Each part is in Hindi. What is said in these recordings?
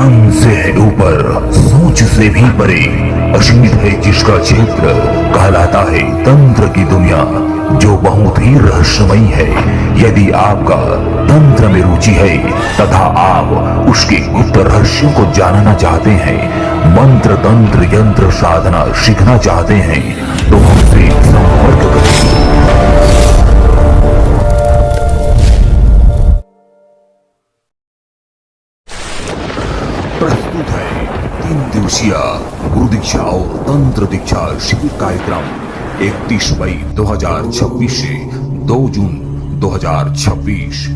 ज्ञान से है ऊपर, सोच से भी परे, असीमित है जिसका क्षेत्र, कहलाता है तंत्र की दुनिया, जो बहुत ही रहस्यमयी है। यदि आपका तंत्र में रुचि है तथा आप उसके गुप्त रहस्यों को जानना चाहते हैं, मंत्र तंत्र यंत्र साधना सीखना चाहते हैं, तो हमसे संपर्क करें। प्रस्तुत है 3 दिवसीय गुरु दीक्षा और तंत्र दीक्षा शिविर कार्यक्रम 31 मई 2026 से 2 जून 2026।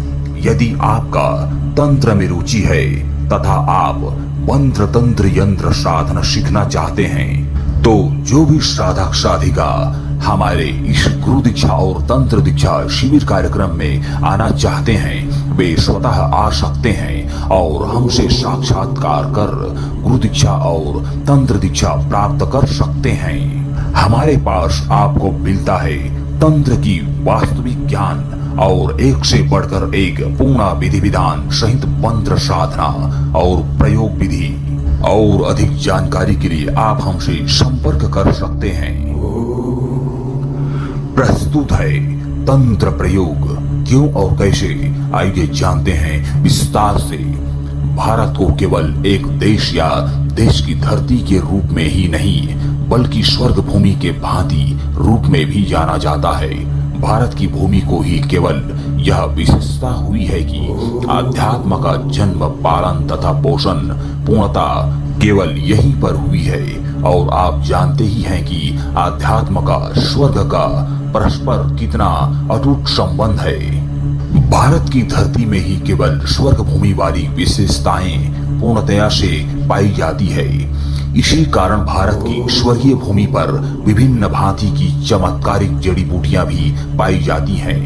यदि आपका तंत्र में रुचि है तथा आप मंत्र तंत्र यंत्र साधना सीखना चाहते हैं, तो जो भी साधक साधिका हमारे इस गुरु दीक्षा और तंत्र दीक्षा शिविर कार्यक्रम में आना चाहते हैं, वे स्वतः आ सकते हैं और हमसे साक्षात्कार कर गुरु दीक्षा और तंत्र दीक्षा प्राप्त कर सकते हैं। हमारे पास आपको मिलता है तंत्र की वास्तविक ज्ञान और एक से बढ़कर एक पूर्ण विधि विधान सहित मंत्र साधना और प्रयोग विधि। और अधिक जानकारी के लिए आप हमसे संपर्क कर सकते हैं। प्रस्तुत है तंत्र प्रयोग क्यों और कैसे, आइए जानते हैं विस्तार से। भारत को केवल एक देश या देश की धरती के रूप में ही नहीं, बल्कि स्वर्ग भूमि के भांति रूप में भी जाना जाता है। भारत की भूमि को ही केवल यह विशेषता हुई है कि आध्यात्म का जन्म पालन तथा पोषण पूर्णतः केवल यहीं पर हुई है। और आप जानते ही हैं कि आध्यात्म का स्वर्ग का परस्पर कितना अटूट संबंध है। भारत की धरती में ही केवल स्वर्ग भूमि वाली विशेषताएं पूर्णतया से पाई जाती है। इसी कारण भारत की स्वर्गीय भूमि पर विभिन्न भांति की चमत्कारिक जड़ी बूटियां भी पाई जाती हैं।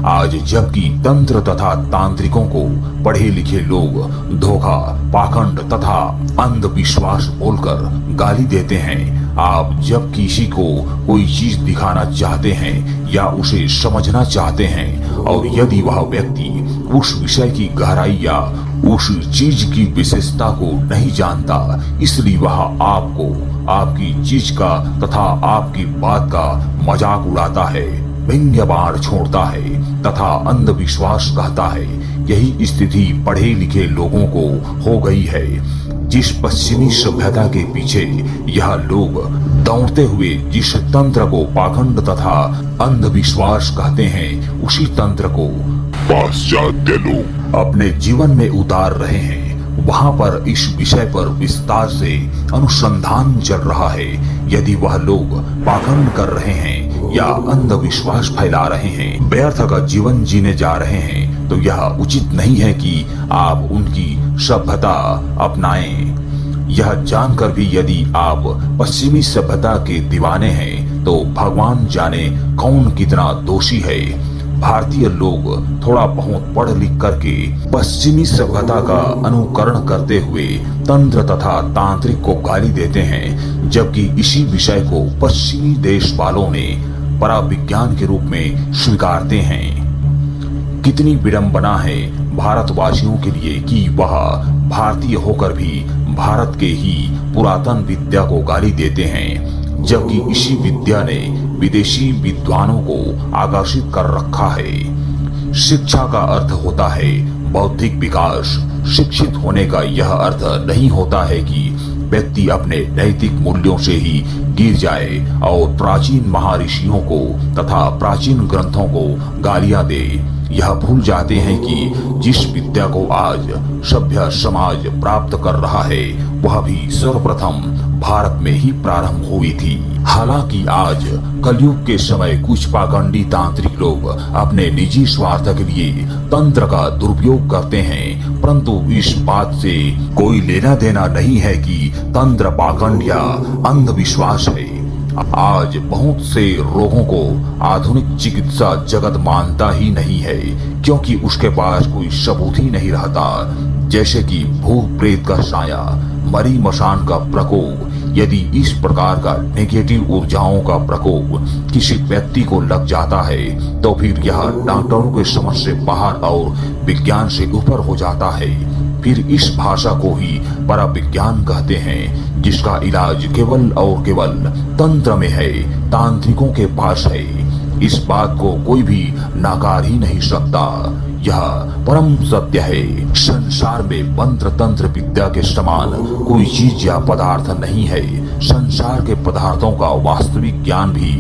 आज जबकि तंत्र तथा तांत्रिकों को पढ़े लिखे लोग धोखा, पाखंड तथा अंधविश्वास बोलकर गाली देते हैं, आप जब किसी को कोई चीज दिखाना चाहते हैं या उसे समझना चाहते हैं, और यदि वह व्यक्ति उस विषय की गहराई या उस चीज की विशेषता को नहीं जानता, इसलिए वह आपको आपकी चीज का तथा आपकी बात का मजाक उड़ाता है, व्यंग्य बाण छोड़ता है तथा अंधविश्वास कहता है। यही स्थिति पढ़े लिखे लोगों को हो गई है। जिस पश्चिमी सभ्यता के पीछे यह लोग दौड़ते हुए जिस तंत्र को पाखंड तथा अंधविश्वास कहते हैं, उसी तंत्र को पाश्चात्य लोग अपने जीवन में उतार रहे हैं। वहां पर इस विषय पर विस्तार से अनुसंधान चल रहा है। यदि वह लोग पाखंड कर रहे हैं या अंधविश्वास फैला रहे हैं, व्यर्थ का जीवन जीने जा रहे हैं, तो यह उचित नहीं है कि आप उनकी सभ्यता अपनाएं। यह जानकर भी यदि आप पश्चिमी सभ्यता के दीवाने हैं, तो भगवान जाने कौन कितना दोषी है। भारतीय लोग थोड़ा बहुत पढ़ लिख करके पश्चिमी सभ्यता का अनुकरण करते हुए तंत्र तथा तांत्रिक को गाली देते हैं, जबकि इसी विषय को पश्चिमी देश वालों ने पराविज्ञान के रूप में स्वीकारते हैं। कितनी विडंबना है भारतवासियों के लिए कि वह भारतीय होकर भी भारत के ही पुरातन विद्या को गाली देते हैं, जबकि इसी विद्या ने विदेशी विद्वानों को आकर्षित कर रखा है। शिक्षा का अर्थ होता है बौद्धिक विकास। शिक्षित होने का यह अर्थ नहीं होता है कि व्यक्ति अपने नैतिक मूल्यों से ही गिर जाए और प्राचीन महर्षियों को तथा प्राचीन ग्रंथों को गालियां दे। यह भूल जाते हैं कि जिस विद्या को आज सभ्य समाज प्राप्त कर रहा है, वह भी सर्वप्रथम भारत में ही प्रारंभ हुई थी। हालांकि आज कलयुग के समय कुछ पाखंडी तांत्रिक लोग अपने निजी स्वार्थ के लिए तंत्र का दुरुपयोग करते हैं, परंतु इस बात से कोई लेना देना नहीं है कि तंत्र पाखंड या अंधविश्वास है। आज बहुत से रोगों को आधुनिक चिकित्सा जगत मानता ही नहीं है, क्योंकि उसके पास कोई सबूत ही नहीं रहता। जैसे कि भूत प्रेत का साया, मरी मसान का प्रकोप। यदि इस प्रकार का नेगेटिव ऊर्जाओं का प्रकोप किसी व्यक्ति को लग जाता है, तो फिर यह डॉक्टरों के समझ से बाहर और विज्ञान से ऊपर हो जाता है। फिर इस भाषा को ही पराविज्ञान कहते हैं, जिसका इलाज केवल और केवल तंत्र में है, तांत्रिकों के पास है। इस बात को कोई भी नकार ही नहीं सकता। यह परम सत्य है। संसार में मंत्र तंत्र विद्या के समान कोई चीज या पदार्थ नहीं है। संसार के पदार्थों का वास्तविक ज्ञान भी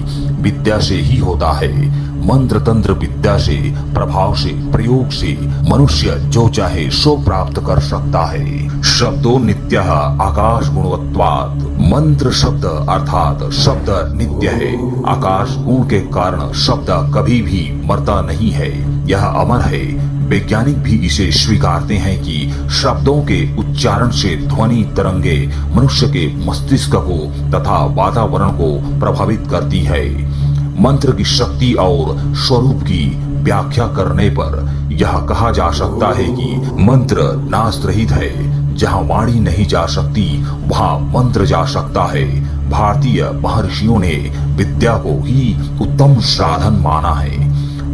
विद्या से ही होता है। मंत्र तंत्र विद्या से, प्रभाव से, प्रयोग से मनुष्य जो चाहे सो प्राप्त कर सकता है। शब्दों नित्य आकाश गुणवत्वात्। मंत्र शब्द अर्थात शब्द नित्य है। आकाश गुण के कारण शब्द कभी भी मरता नहीं है, यह अमर है। वैज्ञानिक भी इसे स्वीकारते हैं कि शब्दों के उच्चारण से ध्वनि तरंगे मनुष्य के मस्तिष्क को तथा वातावरण को प्रभावित करती है। मंत्र की शक्ति और स्वरूप की व्याख्या करने पर यह कहा जा सकता है कि मंत्र नाश रहित है। जहाँ वाणी नहीं जा सकती वहाँ मंत्र जा सकता है। भारतीय महर्षियों ने विद्या को ही उत्तम साधन माना है।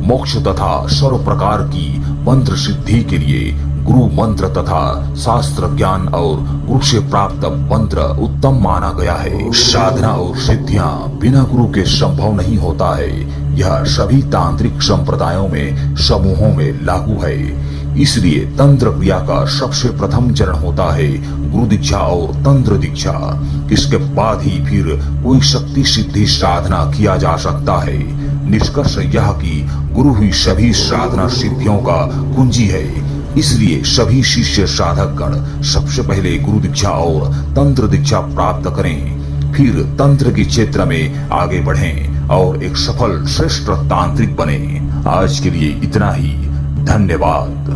मोक्ष तथा सर्व प्रकार की मंत्र सिद्धि के लिए गुरु मंत्र तथा शास्त्र ज्ञान और गुरु से प्राप्त मंत्र उत्तम माना गया है। साधना और सिद्धियां बिना गुरु के संभव नहीं होता है। यह सभी तांत्रिक संप्रदायों में समूहों में लागू है। इसलिए तंत्र क्रिया का सबसे प्रथम चरण होता है गुरु दीक्षा और तंत्र दीक्षा। इसके बाद ही फिर कोई शक्ति सिद्धि साधना किया जा सकता है। निष्कर्ष यह कि गुरु ही सभी साधना सिद्धियों का कुंजी है। इसलिए सभी शिष्य साधक गण सबसे पहले गुरु दीक्षा और तंत्र दीक्षा प्राप्त करें, फिर तंत्र के क्षेत्र में आगे बढ़ें और एक सफल श्रेष्ठ तांत्रिक बने। आज के लिए इतना ही। धन्यवाद।